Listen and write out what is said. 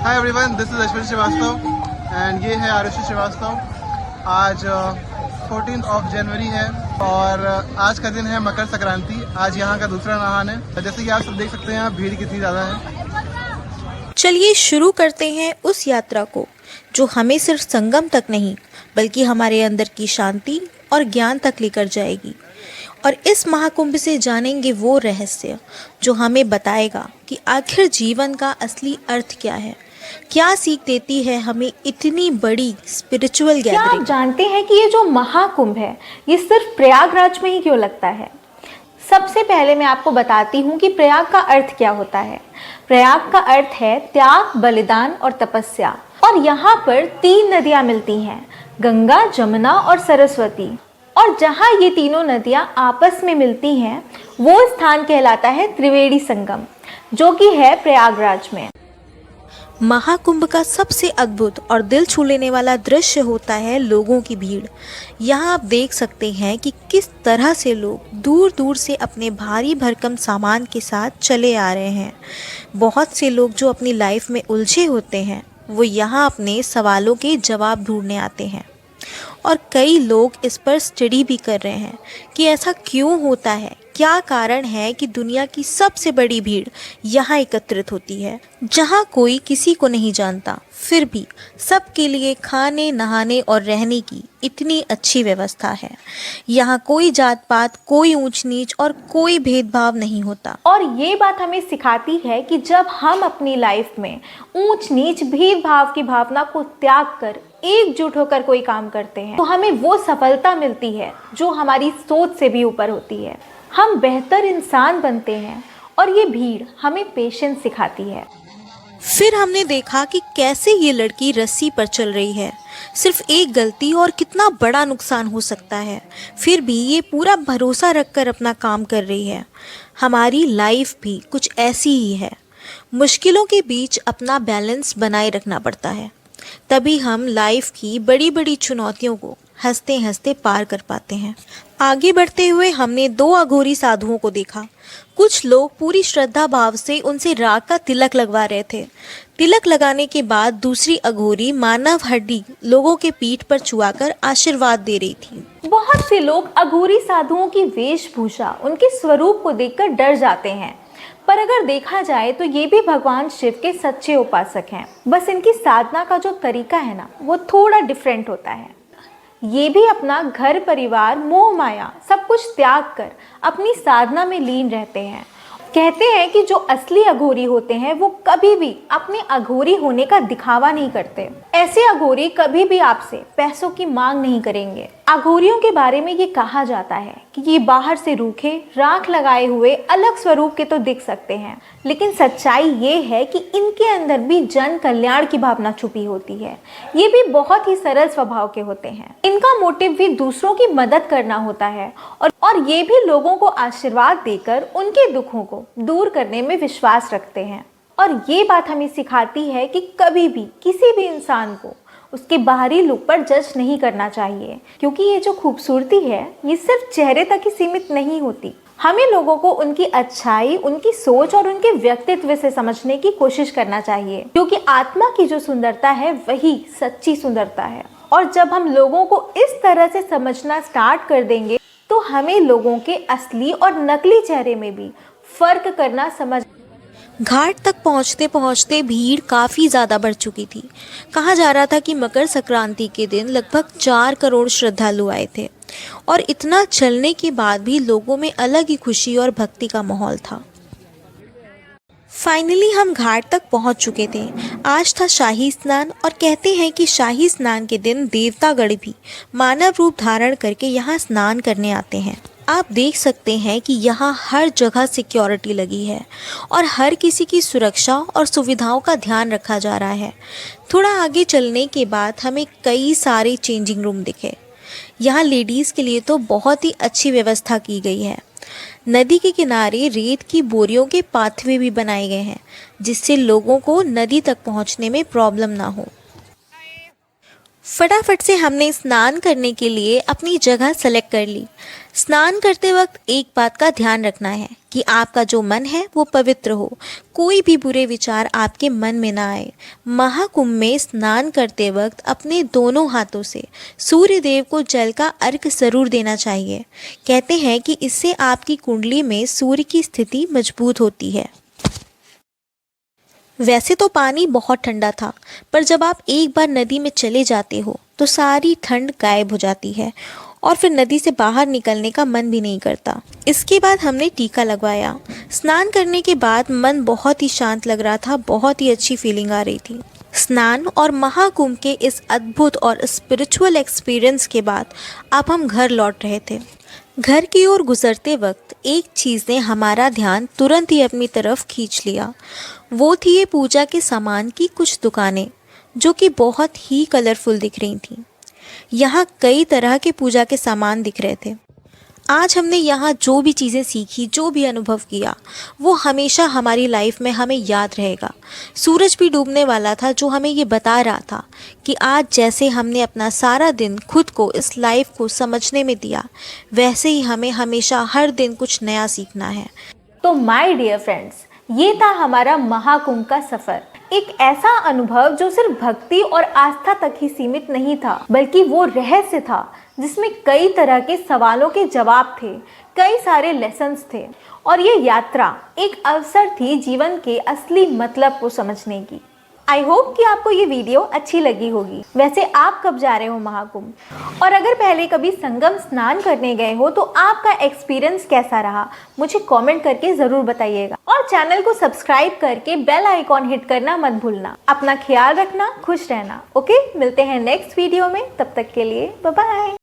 Hi everyone, this is Ashwin Srivastava and ये है आरुषि श्रीवास्तव। आज 14 जनवरी है और आज का दिन है मकर संक्रांति। आज यहाँ का दूसरा नहान है। जैसे कि आप सब देख सकते हैं यहाँ भीड़ कितनी ज़्यादा है। चलिए शुरू करते हैं उस यात्रा को जो हमें सिर्फ संगम तक नहीं बल्कि हमारे अंदर की शांति और ज्ञान तक लेकर जाएगी। और इस महाकुंभ से जानेंगे वो रहस्य जो हमें बताएगा कि आखिर जीवन का असली अर्थ क्या है। क्या सीख देती है हमें इतनी बड़ी स्पिरिचुअल क्या गैदरिंग। आप जानते हैं कि ये जो महाकुंभ है ये सिर्फ प्रयागराज में ही क्यों लगता है? सबसे पहले मैं आपको बताती हूँ कि प्रयाग का अर्थ क्या होता है। प्रयाग का अर्थ है त्याग, बलिदान और तपस्या। और यहाँ पर 3 नदियाँ मिलती हैं, गंगा, जमुना और सरस्वती। और जहाँ ये तीनों नदियाँ आपस में मिलती हैं वो स्थान कहलाता है त्रिवेणी संगम, जो कि है प्रयागराज में। महाकुंभ का सबसे अद्भुत और दिल छू लेने वाला दृश्य होता है लोगों की भीड़। यहाँ आप देख सकते हैं कि किस तरह से लोग दूर दूर से अपने भारी भरकम सामान के साथ चले आ रहे हैं। बहुत से लोग जो अपनी लाइफ में उलझे होते हैं वो यहाँ अपने सवालों के जवाब ढूंढने आते हैं। और कई लोग इस पर स्टडी भी कर रहे हैं कि ऐसा क्यों होता है, क्या कारण है कि दुनिया की सबसे बड़ी भीड़ यहाँ एकत्रित होती है, जहाँ कोई किसी को नहीं जानता, फिर भी सबके लिए खाने, नहाने और रहने की इतनी अच्छी व्यवस्था है। यहाँ कोई जात पात, कोई ऊंच नीच और कोई भेदभाव नहीं होता। और ये बात हमें सिखाती है कि जब हम अपनी लाइफ में ऊंच नीच, भेदभाव की भावना को त्याग कर एकजुट होकर कोई काम करते हैं तो हमें वो सफलता मिलती है जो हमारी सोच से भी ऊपर होती है। हम बेहतर इंसान बनते हैं और ये भीड़ हमें पेशेंस सिखाती है। फिर हमने देखा कि कैसे ये लड़की रस्सी पर चल रही है। सिर्फ एक गलती और कितना बड़ा नुकसान हो सकता है, फिर भी ये पूरा भरोसा रखकर अपना काम कर रही है। हमारी लाइफ भी कुछ ऐसी ही है। मुश्किलों के बीच अपना बैलेंस बनाए रखना पड़ता है, तभी हम लाइफ की बड़ी बड़ी चुनौतियों को हंसते हंसते पार कर पाते हैं। आगे बढ़ते हुए हमने 2 अघोरी साधुओं को देखा। कुछ लोग पूरी श्रद्धा भाव से उनसे राग का तिलक लगवा रहे थे। तिलक लगाने के बाद दूसरी अघोरी मानव हड्डी लोगों के पीठ पर चुआकर आशीर्वाद दे रही थी। बहुत से लोग अघोरी साधुओं की वेशभूषा, उनके स्वरूप को देखकर डर जाते हैं, पर अगर देखा जाए तो ये भी भगवान शिव के सच्चे उपासक हैं। बस इनकी साधना का जो तरीका है ना वो थोड़ा डिफरेंट होता है। ये भी अपना घर परिवार, मोह माया सब कुछ त्याग कर अपनी साधना में लीन रहते हैं। कहते हैं कि जो असली अघोरी होते हैं वो कभी भी अपने अघोरी होने का दिखावा नहीं करते। ऐसे अघोरी कभी भी आपसे पैसों की मांग नहीं करेंगे। अघोरियों के बारे में ये कहा जाता है कि ये बाहर से रूखे, राख लगाए हुए अलग स्वरूप के तो दिख सकते हैं, लेकिन सच्चाई ये है कि इनके अंदर भी जन कल्याण की भावना छुपी होती है। ये भी बहुत ही सरल स्वभाव के होते हैं। इनका मोटिव भी दूसरों की मदद करना होता है और ये भी लोगों को आशीर्वाद देकर उनके दुखों को दूर करने में विश्वास रखते हैं। और ये बात हमें सिखाती है कि कभी भी किसी भी इंसान को उसके बाहरी लुक पर जज नहीं करना चाहिए, क्योंकि ये जो खूबसूरती है ये सिर्फ चेहरे तक ही सीमित नहीं होती। हमें लोगों को उनकी अच्छाई, उनकी सोच और उनके व्यक्तित्व से समझने की कोशिश करना चाहिए, क्योंकि आत्मा की जो सुंदरता है वही सच्ची सुंदरता है। और जब हम लोगों को इस तरह से समझना स्टार्ट कर देंगे तो हमें लोगों के असली और नकली चेहरे में भी फर्क करना समझ। घाट तक पहुंचते पहुंचते भीड़ काफ़ी ज़्यादा बढ़ चुकी थी। कहा जा रहा था कि मकर संक्रांति के दिन लगभग 4 करोड़ श्रद्धालु आए थे और इतना चलने के बाद भी लोगों में अलग ही खुशी और भक्ति का माहौल था। फाइनली हम घाट तक पहुंच चुके थे। आज था शाही स्नान और कहते हैं कि शाही स्नान के दिन देवतागण भी मानव रूप धारण करके यहाँ स्नान करने आते हैं। आप देख सकते हैं कि यहाँ हर जगह सिक्योरिटी लगी है और हर किसी की सुरक्षा और सुविधाओं का ध्यान रखा जा रहा है। थोड़ा आगे चलने के बाद हमें कई सारे चेंजिंग रूम दिखे। यहाँ लेडीज़ के लिए तो बहुत ही अच्छी व्यवस्था की गई है। नदी के किनारे रेत की बोरियों के पाथवे भी बनाए गए हैं, जिससे लोगों को नदी तक पहुँचने में प्रॉब्लम ना हो। फटाफट से हमने स्नान करने के लिए अपनी जगह सेलेक्ट कर ली। स्नान करते वक्त एक बात का ध्यान रखना है कि आपका जो मन है वो पवित्र हो, कोई भी बुरे विचार आपके मन में ना आए। महाकुंभ में स्नान करते वक्त अपने दोनों हाथों से सूर्य देव को जल का अर्घ्य जरूर देना चाहिए। कहते हैं कि इससे आपकी कुंडली में सूर्य की स्थिति मजबूत होती है। वैसे तो पानी बहुत ठंडा था, पर जब आप एक बार नदी में चले जाते हो तो सारी ठंड गायब हो जाती है और फिर नदी से बाहर निकलने का मन भी नहीं करता। इसके बाद हमने टीका लगवाया। स्नान करने के बाद मन बहुत ही शांत लग रहा था, बहुत ही अच्छी फीलिंग आ रही थी। स्नान और महाकुंभ के इस अद्भुत और स्पिरिचुअल एक्सपीरियंस के बाद अब हम घर लौट रहे थे। घर की ओर गुजरते वक्त एक चीज़ ने हमारा ध्यान तुरंत ही अपनी तरफ खींच लिया। वो थी ये पूजा के सामान की कुछ दुकानें, जो कि बहुत ही कलरफुल दिख रही थीं। यहाँ कई तरह के पूजा के सामान दिख रहे थे। आज हमने यहाँ जो भी चीज़ें सीखी, जो भी अनुभव किया, वो हमेशा हमारी लाइफ में हमें याद रहेगा। सूरज भी डूबने वाला था, जो हमें ये बता रहा था कि आज जैसे हमने अपना सारा दिन खुद को, इस लाइफ को समझने में दिया, वैसे ही हमें हमेशा हर दिन कुछ नया सीखना है। तो माय डियर फ्रेंड्स, ये था हमारा महाकुंभ का सफर। एक ऐसा अनुभव जो सिर्फ भक्ति और आस्था तक ही सीमित नहीं था, बल्कि वो रहस्य था जिसमें कई तरह के सवालों के जवाब थे, कई सारे लेसन्स थे। और ये यात्रा एक अवसर थी जीवन के असली मतलब को समझने की। आई होप कि आपको ये वीडियो अच्छी लगी होगी। वैसे आप कब जा रहे हो महाकुंभ? और अगर पहले कभी संगम स्नान करने गए हो तो आपका एक्सपीरियंस कैसा रहा, मुझे कमेंट करके ज़रूर बताइएगा। और चैनल को सब्सक्राइब करके बेल आइकॉन हिट करना मत भूलना। अपना ख्याल रखना, खुश रहना। ओके, मिलते हैं नेक्स्ट वीडियो में, तब तक के लिए बाय बाय।